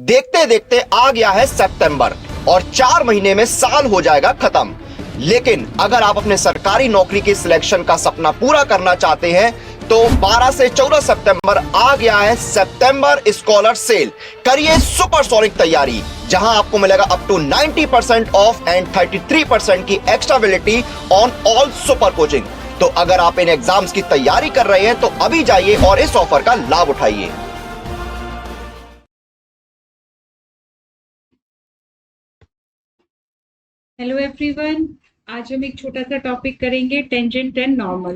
देखते देखते आ गया है सितंबर और 4 महीने में साल हो जाएगा खत्म। लेकिन अगर आप अपने सरकारी नौकरी के सिलेक्शन का सपना पूरा करना चाहते हैं तो 12 से 14 सितंबर आ गया है सितंबर स्कॉलर सेल। करिए सुपरसोनिक तैयारी, जहां आपको मिलेगा अप टू 90% ऑफ एंड 33% की एक्स्ट्राबिलिटी ऑन ऑल सुपर कोचिंग। तो अगर आप इन एग्जाम्स की तैयारी कर रहे हैं तो अभी जाइए और इस ऑफर का लाभ उठाइए। Hello everyone. आज हम एक छोटा सा टॉपिक करेंगे, टेंजेंट एंड नॉर्मल।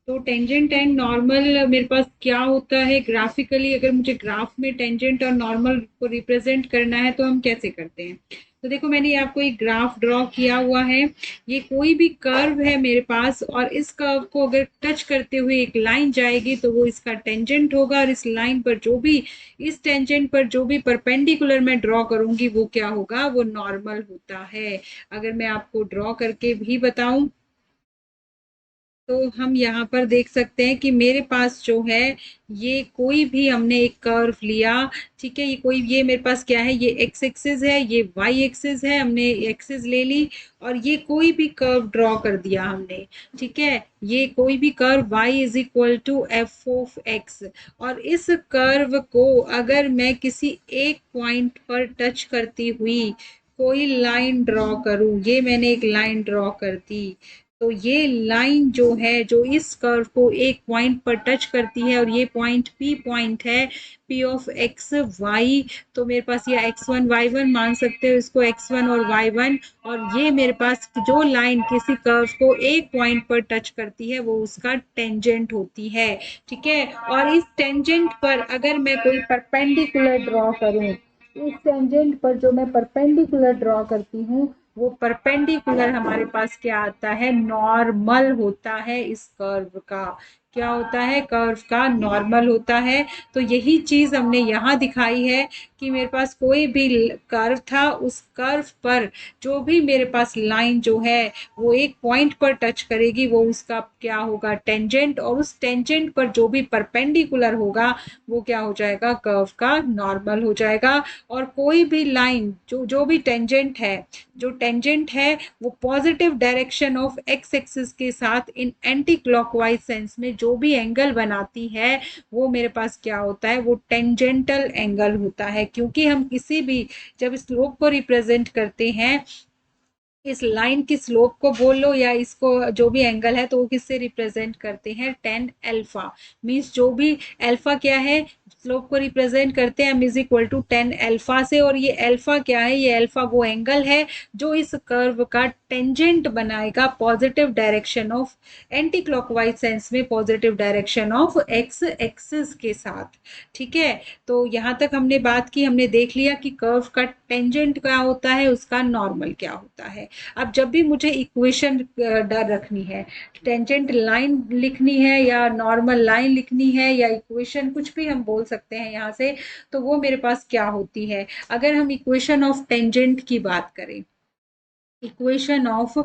तो टेंजेंट एंड नॉर्मल मेरे पास क्या होता है ग्राफिकली, अगर मुझे ग्राफ में टेंजेंट और नॉर्मल को रिप्रेजेंट करना है तो हम कैसे करते हैं। तो देखो, मैंने आपको एक ग्राफ ड्रॉ किया हुआ है। ये कोई भी कर्व है मेरे पास और इस कर्व को अगर टच करते हुए एक लाइन जाएगी तो वो इसका टेंजेंट होगा, और इस लाइन पर जो भी, इस टेंजेंट पर जो भी परपेंडिकुलर मैं ड्रॉ करूंगी वो क्या होगा, वो नॉर्मल होता है। अगर मैं आपको ड्रॉ करके भी बताऊं तो हम यहाँ पर देख सकते हैं कि मेरे पास जो है, ये कोई भी हमने एक कर्व लिया। ठीक है, ये मेरे पास क्या है, ये एक्स एक्सिस है, ये वाई एक्सिस है, हमने एक्सिस ले ली और ये कोई भी कर्व ड्रॉ कर दिया हमने। ठीक है, ये कोई भी curve y is equal to F of X, और इस कर्व को अगर मैं किसी एक पॉइंट पर टच करती हुई कोई लाइन ड्रॉ करूं, ये मैंने एक लाइन ड्रॉ कर दी, तो ये लाइन जो है, जो इस कर्व को एक पॉइंट पर टच करती है, और ये पॉइंट पी पॉइंट है, पी ऑफ एक्स वाई। तो मेरे पास ये एक्स वन वाई वन मान सकते हो इसको, एक्स वन और वाई वन। और ये मेरे पास जो लाइन किसी कर्व को एक पॉइंट पर टच करती है वो उसका टेंजेंट होती है। ठीक है, और इस टेंजेंट पर अगर मैं कोई परपेंडिकुलर ड्रॉ करूं, इस टेंजेंट पर जो मैं परपेंडिकुलर ड्रॉ करती हूँ, वो परपेंडिकुलर हमारे पास क्या आता है, नॉर्मल होता है। इस कर्व का क्या होता है, कर्व का नॉर्मल होता है। तो यही चीज हमने यहाँ दिखाई है कि मेरे पास कोई भी कर्व था, उस कर्व पर जो भी मेरे पास लाइन जो है वो एक पॉइंट पर टच करेगी, वो उसका क्या होगा, टेंजेंट, और उस टेंजेंट पर जो भी परपेंडिकुलर होगा वो क्या हो जाएगा, कर्व का नॉर्मल हो जाएगा। और कोई भी लाइन जो जो भी टेंजेंट है, जो टेंजेंट है वो positive direction of x axis के साथ इन एंटी क्लॉकवाइज सेंस में जो भी एंगल बनाती है, वो मेरे पास क्या होता है, वो टेंजेंटल एंगल होता है। क्योंकि हम किसी भी, जब स्लोप को रिप्रेजेंट करते हैं, इस लाइन की स्लोप को बोल लो या इसको जो भी एंगल है, तो वो किससे रिप्रेजेंट करते हैं, टेन अल्फा। मीन्स जो भी अल्फा क्या है, स्लोप को रिप्रेजेंट करते हैं is equal to tan alpha से। और ये अल्फा क्या है, ये अल्फा वो एंगल है जो इस कर्व का टेंजेंट बनाएगा positive direction of, anticlockwise sense में positive direction of x axis के साथ। ठीक है, तो यहाँ तक हमने बात की, हमने देख लिया कि कर्व का टेंजेंट क्या होता है, उसका नॉर्मल क्या होता है। अब जब भी मुझे इक्वेशन डर रखनी है, टेंजेंट लाइन लिखनी है या नॉर्मल लाइन लिखनी है या इक्वेशन, कुछ भी हम बोल सकते हैं यहाँ से, तो वो मेरे पास क्या होती है। अगर हम इक्वेशन ऑफ टेंजेंट की बात करें, इक्वेशन ऑफ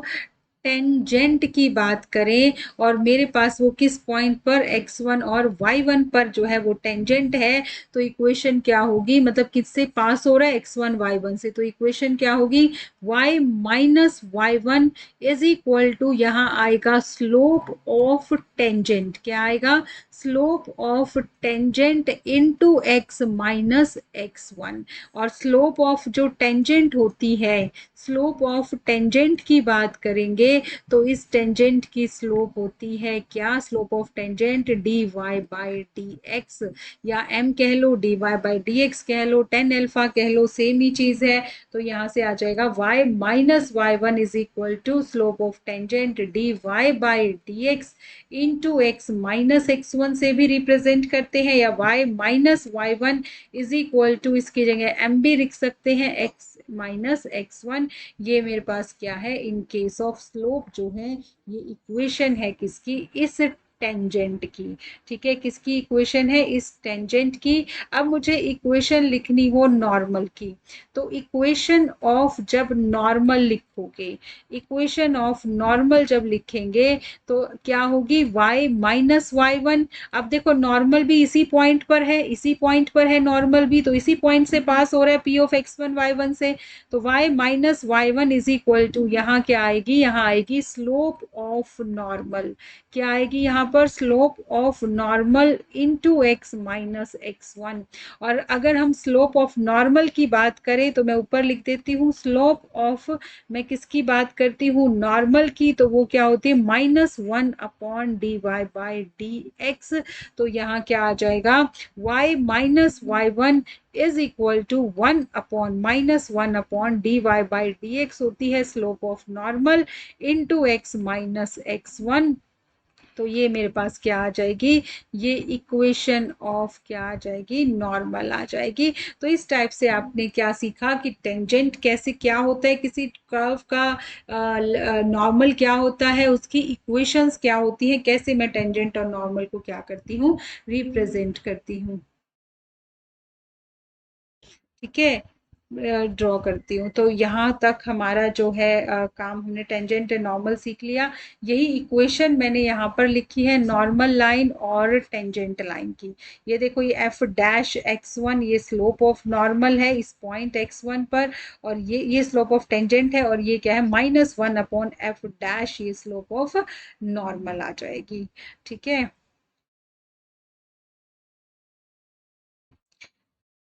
टेंजेंट की बात करें, और मेरे पास वो किस पॉइंट पर, x1 और y1 पर जो है वो टेंजेंट है, तो इक्वेशन क्या होगी, मतलब किससे पास हो रहा है, x1 y1 से, तो इक्वेशन क्या होगी, y minus Y one is equal to, यहाँ आएगा स्लोप ऑफ टेंजेंट, क्या आएगा, slope of tangent into x minus x1। और स्लोप ऑफ जो टेंजेंट होती है, स्लोप ऑफ टेंजेंट की बात करेंगे तो इस टेंजेंट की स्लोप होती है क्या, slope of tangent D Y by D x, या एम कह लो, d Y by D x कह लो, टेन अल्फा कह लो, सेम ही चीज है। तो यहाँ से आ जाएगा y minus Y one is equal to slope of tangent D Y by D X into X minus X one से भी रिप्रेजेंट करते हैं, या y minus Y one is equal to, इसकी जगह m भी लिख सकते हैं, x माइनस एक्स वन। ये मेरे पास क्या है, इन केस ऑफ स्लोप जो है, ये इक्वेशन है किसकी, इस टेंजेंट की। ठीक है, किसकी इक्वेशन है? इस टेंजेंट की। अब मुझे इक्वेशन लिखनी हो नॉर्मल की, तो इक्वेशन ऑफ जब नॉर्मल लिखोगे, इक्वेशन ऑफ नॉर्मल जब लिखेंगे तो क्या होगी? y minus Y one. अब देखो नॉर्मल भी इसी पॉइंट पर है, इसी पॉइंट पर है नॉर्मल भी, तो इसी पॉइंट से पास हो रहा है p ऑफ x1 y1 से, तो y minus Y one is equal to, यहाँ क्या आएगी? यहाँ आएगी स्लोप ऑफ नॉर्मल। क्या आएगी यहाँ पर? Slope of normal into x minus x1। और अगर हम स्लोप ऑफ नॉर्मल की बात करें तो मैं ऊपर लिख देती हूँ स्लोप ऑफ, मैं किसकी बात करती हूँ? नॉर्मल की, तो वो क्या होती है? -1 upon D Y by D X. तो यहाँ क्या आ जाएगा? y minus Y one is equal to 1 upon -1 upon D Y by D X होती है slope of normal into x minus x1। तो ये मेरे पास क्या आ जाएगी? ये इक्वेशन ऑफ क्या आ जाएगी? नॉर्मल आ जाएगी। तो इस टाइप से आपने क्या सीखा कि टेंजेंट कैसे क्या होता है किसी कर्व का, नॉर्मल क्या होता है, उसकी इक्वेशंस क्या होती हैं, कैसे मैं टेंजेंट और नॉर्मल को क्या करती हूँ? रिप्रेजेंट करती हूँ। ठीक है, ड्रॉ करती हूँ। तो यहाँ तक हमारा जो है काम, हमने टेंजेंट एंड नॉर्मल सीख लिया। यही इक्वेशन मैंने यहाँ पर लिखी है नॉर्मल लाइन और टेंजेंट लाइन की। ये देखो, ये एफ डैश x1 ये स्लोप ऑफ नॉर्मल है इस पॉइंट x1 पर, और ये स्लोप ऑफ टेंजेंट है, और ये क्या है? -1 अपॉन एफ डैश ये स्लोप ऑफ नॉर्मल आ जाएगी। ठीक है,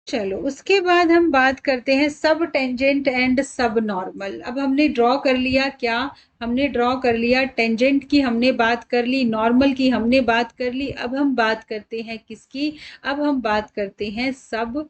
चलो उसके बाद हम बात करते हैं सब टेंजेंट एंड सब नॉर्मल। अब हमने ड्रॉ कर लिया क्या? हमने ड्रॉ कर लिया टेंजेंट की, हमने बात कर ली नॉर्मल की, हमने बात कर ली। अब हम बात करते हैं किसकी? अब हम बात करते हैं सब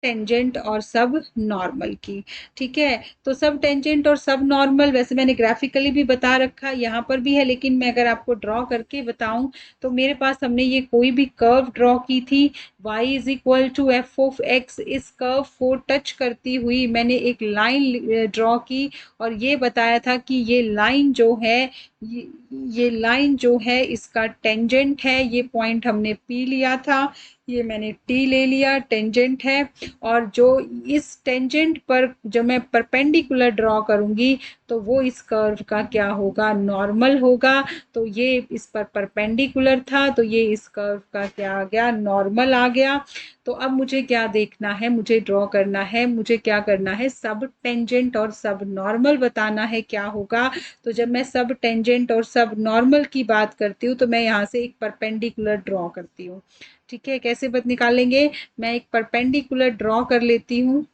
टेंजेंट और सब नॉर्मल की। ठीक है, तो सब टेंजेंट और सब नॉर्मल वैसे मैंने ग्राफिकली भी बता रखा, यहाँ पर भी है, लेकिन मैं अगर आपको ड्रॉ करके बताऊं तो मेरे पास, हमने ये कोई भी कर्व ड्रॉ की थी, y is equal to F of X, इस कर्व को टच करती हुई मैंने एक लाइन ड्रॉ की, और ये बताया था कि ये लाइन जो है, ये लाइन जो है इसका टेंजेंट है। ये पॉइंट हमने P लिया था, ये मैंने T ले लिया, टेंजेंट है। और जो इस टेंजेंट पर जब मैं परपेंडिकुलर ड्रॉ करूंगी तो वो इस कर्व का क्या होगा? नॉर्मल होगा। तो ये इस पर परपेंडिकुलर था, तो ये इस कर्व का क्या आ गया? नॉर्मल आ गया। तो अब मुझे क्या देखना है? मुझे ड्रॉ करना है, मुझे क्या करना है? सब टेंजेंट और सब नॉर्मल बताना है क्या होगा। तो जब मैं सब टेंजेंट और सब नॉर्मल की बात करती हूँ तो मैं यहाँ से एक परपेंडिकुलर ड्रॉ करती हूँ। ठीक है, कैसे बत निकालेंगे? मैं एक परपेंडिकुलर ड्रॉ कर लेती हूँ।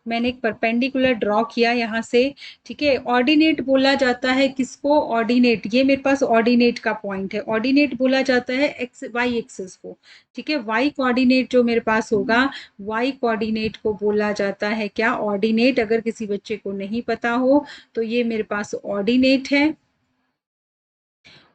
मैंने एक परपेंडिकुलर ड्रॉ किया यहाँ से। ठीक है, ऑर्डिनेट बोला जाता है किसको? ऑर्डिनेट, ये मेरे पास ऑर्डिनेट का पॉइंट है, ऑर्डिनेट बोला जाता है एक्स वाई एक्सिस को। ठीक है, वाई कोऑर्डिनेट जो मेरे पास होगा, वाई कोऑर्डिनेट को बोला जाता है क्या? ऑर्डिनेट। अगर किसी बच्चे को नहीं पता हो तो ये मेरे पास ऑर्डिनेट है।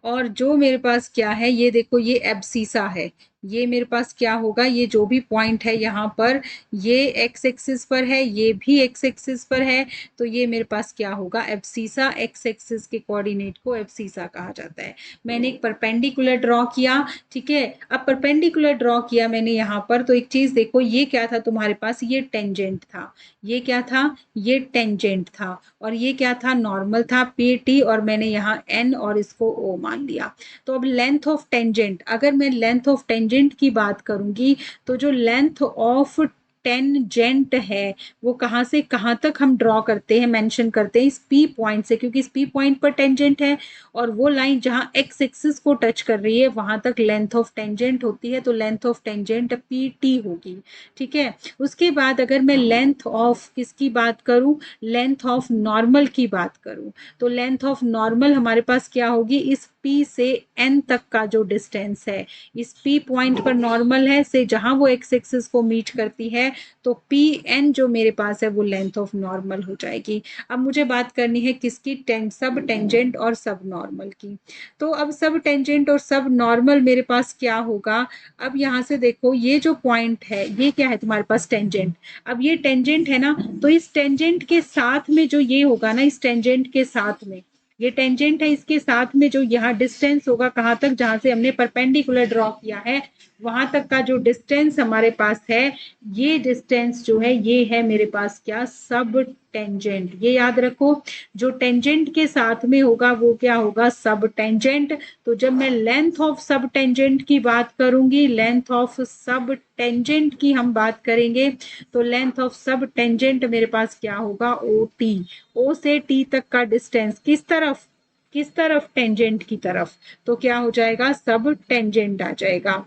और जो मेरे पास क्या है, ये देखो, ये एब्सीसा है। ये मेरे पास क्या होगा? ये जो भी पॉइंट है यहाँ पर, ये एक्स एक्सिस पर है, ये भी एक्स एक्सिस पर है, तो ये मेरे पास क्या होगा? एब्सीसा। एक्स एक्सिस के कोऑर्डिनेट को एब्सीसा कहा जाता है। मैंने एक परपेंडिकुलर ड्रॉ किया। ठीक है, अब परपेंडिकुलर ड्रॉ किया मैंने यहाँ पर, तो एक चीज देखो, ये क्या था तुम्हारे पास? ये टेंजेंट था। ये क्या था? ये टेंजेंट था। और ये क्या था? नॉर्मल था, पी टी, और मैंने यहाँ एन और इसको ओ मान लिया। तो अब लेंथ ऑफ टेंजेंट, अगर मैं लेंथ ऑफ टेंजेंट की बात करूंगी तो जो लेंथ ऑफ टेंजेंट है वो कहाँ से कहाँ तक हम ड्रॉ करते हैं, मेंशन करते हैं इस पी पॉइंट से, क्योंकि इस पी पॉइंट पर टेंजेंट है, और वो लाइन जहाँ एक्स एक्सिस को टच कर रही है वहां तक लेंथ ऑफ टेंजेंट होती है, तो length of tangent P T होगी। ठीक है, उसके बाद अगर मैं लेंथ ऑफ किसकी बात करूं? लेंथ ऑफ नॉर्मल की बात करूं, तो लेंथ ऑफ नॉर्मल हमारे पास क्या होगी? इस P से N तक का जो डिस्टेंस है, इस P पॉइंट पर नॉर्मल है से जहां वो एक्स एक्सिस को मीट करती है तो पी एन जो मेरे पास है वो लेंथ ऑफ नॉर्मल हो जाएगी। अब मुझे बात करनी है किसकी, सब टेंजेंट और सब नॉर्मल की। तो अब सब टेंजेंट और सब नॉर्मल मेरे पास क्या होगा, अब यहाँ से देखो ये जो पॉइंट है ये क्या है तुम्हारे पास, टेंजेंट। अब ये टेंजेंट है ना, तो इस टेंजेंट के साथ में जो ये होगा ना, इस टेंजेंट के साथ में, ये टेंजेंट है, इसके साथ में जो यहाँ डिस्टेंस होगा कहाँ तक, जहां से हमने परपेंडिकुलर ड्रॉ किया है वहां तक का जो डिस्टेंस हमारे पास है, ये डिस्टेंस जो है ये है मेरे पास क्या, सब टेंजेंट। ये याद रखो, जो टेंजेंट के साथ में होगा वो क्या होगा, सब टेंजेंट। तो जब मैं लेंथ ऑफ सब टेंजेंट की बात करूंगी, लेंथ ऑफ सब टेंजेंट की हम बात करेंगे, तो लेंथ ऑफ सब टेंजेंट मेरे पास क्या होगा, ओ टी। ओ से टी तक का डिस्टेंस किस तरफ, किस तरफ, टेंजेंट की तरफ, तो क्या हो जाएगा, सब टेंजेंट आ जाएगा।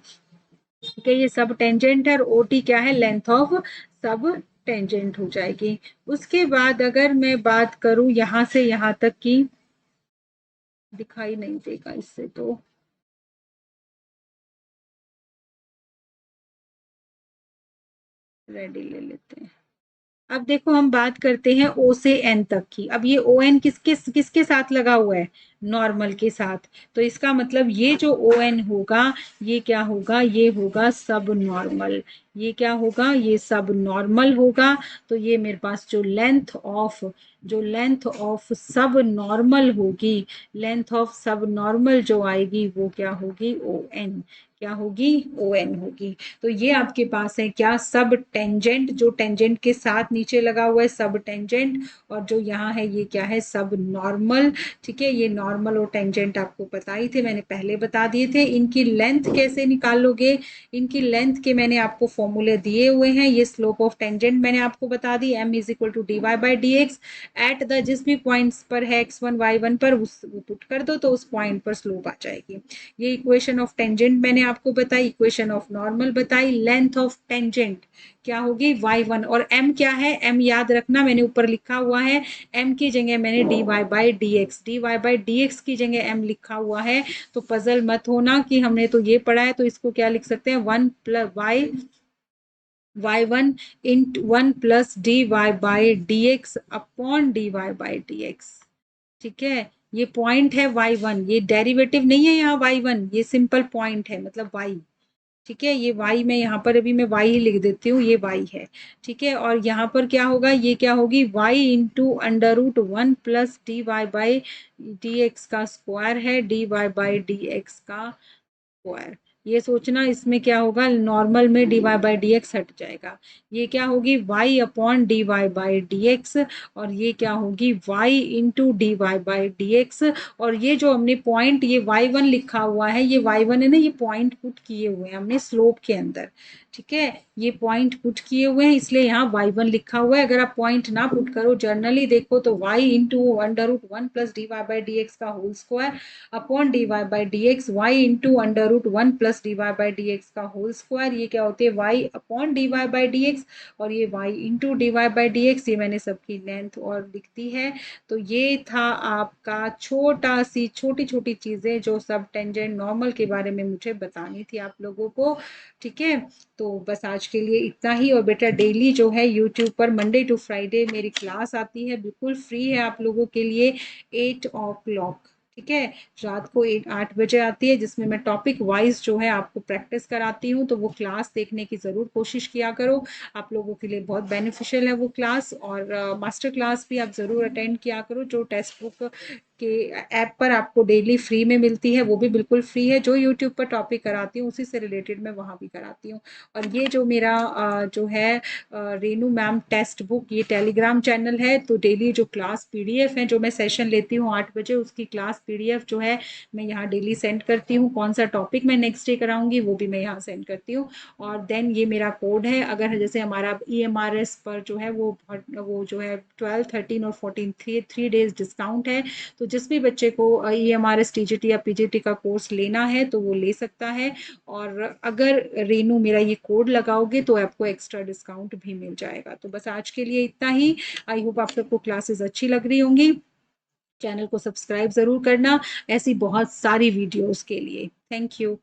ठीक है, ये सब टेंजेंट है और ओ टी क्या है, लेंथ ऑफ सब टेंजेंट हो जाएगी। उसके बाद अगर मैं बात करूं यहां से यहां तक की, दिखाई नहीं देगा इससे तो, रेडी ले लेते हैं। अब देखो हम बात करते हैं ओ से एन तक की। अब ये ओ एन किसके किसके साथ लगा हुआ है, नॉर्मल के साथ। तो इसका मतलब ये जो ओ एन होगा ये क्या होगा, ये होगा सब नॉर्मल। ये क्या होगा, ये सब नॉर्मल होगा। तो ये मेरे पास जो लेंथ ऑफ, जो लेंथ ऑफ सब नॉर्मल होगी, लेंथ ऑफ सब नॉर्मल जो आएगी वो क्या होगी, ओ एन। क्या होगी, ओ एन होगी। तो ये आपके पास है क्या, सब टेंजेंट, जो टेंजेंट के साथ नीचे लगा हुआ है सब टेंजेंट, और जो यहाँ है ये क्या है, सब नॉर्मल। ठीक है, ये नॉर्मल और टेंजेंट आपको पता ही थे, मैंने पहले बता दिए थे। इनकी लेंथ कैसे निकालोगे, इनकी लेंथ के मैंने आपको फॉर्मूले दिए हुए हैं। ये स्लोप ऑफ टेंजेंट मैंने आपको बता दी, m is equal to D Y by D X. At the जिस भी पॉइंट्स पर है x1 y1 पर उस पुट कर दो तो उस पॉइंट पर स्लोप आ जाएगी। ये इक्वेशन ऑफ टेंजेंट मैंने आपको बताई, इक्वेशन ऑफ नॉर्मल बताई। लेंथ ऑफ टेंजेंट क्या होगी, y1, और m क्या है, m याद रखना मैंने ऊपर लिखा हुआ है, m की जगह मैंने dy by D X, D Y by D X की जगह m लिखा हुआ है। तो पजल मत होना कि हमने तो ये पढ़ा है, तो इसको क्या लिख सकते हैं, one plus y1 in one plus D Y by D X upon D Y by D X. ठीक है, ये पॉइंट है y1, ये डेरिवेटिव नहीं है यहाँ y1, ये सिंपल पॉइंट है मतलब y। ठीक है, ये y मैं यहाँ पर अभी मैं y ही लिख देती हूँ, ये y है। ठीक है, और यहाँ पर क्या होगा, ये क्या होगी, y into under root 1 plus D Y by D x का स्क्वायर है, D Y by D x का स्क्वायर। ये सोचना इसमें क्या होगा, नॉर्मल में D Y by D X हट जाएगा। ये क्या होगी, y upon D Y by D x, और ये क्या होगी, y into D Y by D x. और ये जो हमने पॉइंट ये y1 लिखा हुआ है, ये y1 है ना, ये पॉइंट पुट किए हुए हैं हमने स्लोप के अंदर। ठीक है, ये पॉइंट पुट किए हुए हैं इसलिए यहाँ y1 लिखा हुआ है। अगर आप पॉइंट ना पुट करो, जर्नली देखो तो y into under root 1 plus D Y by D x का whole square upon D Y by D x, y into under root 1 plus D Y by D x का whole square. ये क्या होती है, y upon D Y by D x, और ये y into D Y by D x. ये मैंने सबकी लेंथ और लिखती है। तो ये था आपका छोटी छोटी चीजें जो सब टेंजेंट नॉर्मल के बारे में मुझे बतानी थी आप लोगों को। ठीक है, तो बस आज के लिए इतना ही। और बेटा डेली जो है यूट्यूब पर मंडे टू फ्राइडे मेरी क्लास आती है, बिल्कुल फ्री है आप लोगों के लिए, 8 o'clock। ठीक है, रात को 8 बजे आती है, जिसमें मैं टॉपिक वाइज जो है आपको प्रैक्टिस कराती हूँ। तो वो क्लास देखने की ज़रूर कोशिश किया करो, आप लोगों के लिए बहुत बेनिफिशियल है वो क्लास। और मास्टर क्लास भी आप ज़रूर अटेंड किया करो, जो टेक्स्ट बुक के ऐप पर आपको डेली फ्री में मिलती है, वो भी बिल्कुल फ्री है। जो यूट्यूब पर टॉपिक कराती हूँ उसी से रिलेटेड मैं वहाँ भी कराती हूँ। और ये जो मेरा जो है रेनू मैम टेक्स्ट बुक, ये टेलीग्राम चैनल है। तो डेली जो क्लास पीडीएफ है, जो मैं सेशन लेती हूँ 8 बजे, उसकी क्लास पीडीएफ जो है मैं यहाँ डेली सेंड करती हूँ। कौन सा टॉपिक मैं नेक्स्ट डे कराऊंगी वो भी मैं यहाँ सेंड करती हूँ। और देन ये मेरा कोड है, अगर जैसे हमारा EMRS पर जो है वो जो है 12, 13 और 14 3 डेज डिस्काउंट है। तो जिस भी बच्चे को EMRS TGT या PGT का कोर्स लेना है तो वो ले सकता है। और अगर रेनू मेरा ये कोड लगाओगे तो आपको एक्स्ट्रा डिस्काउंट भी मिल जाएगा। तो बस आज के लिए इतना ही। आई होप आप सबको क्लासेस अच्छी लग रही होंगी। चैनल को सब्सक्राइब जरूर करना ऐसी बहुत सारी वीडियोस के लिए। Thank you.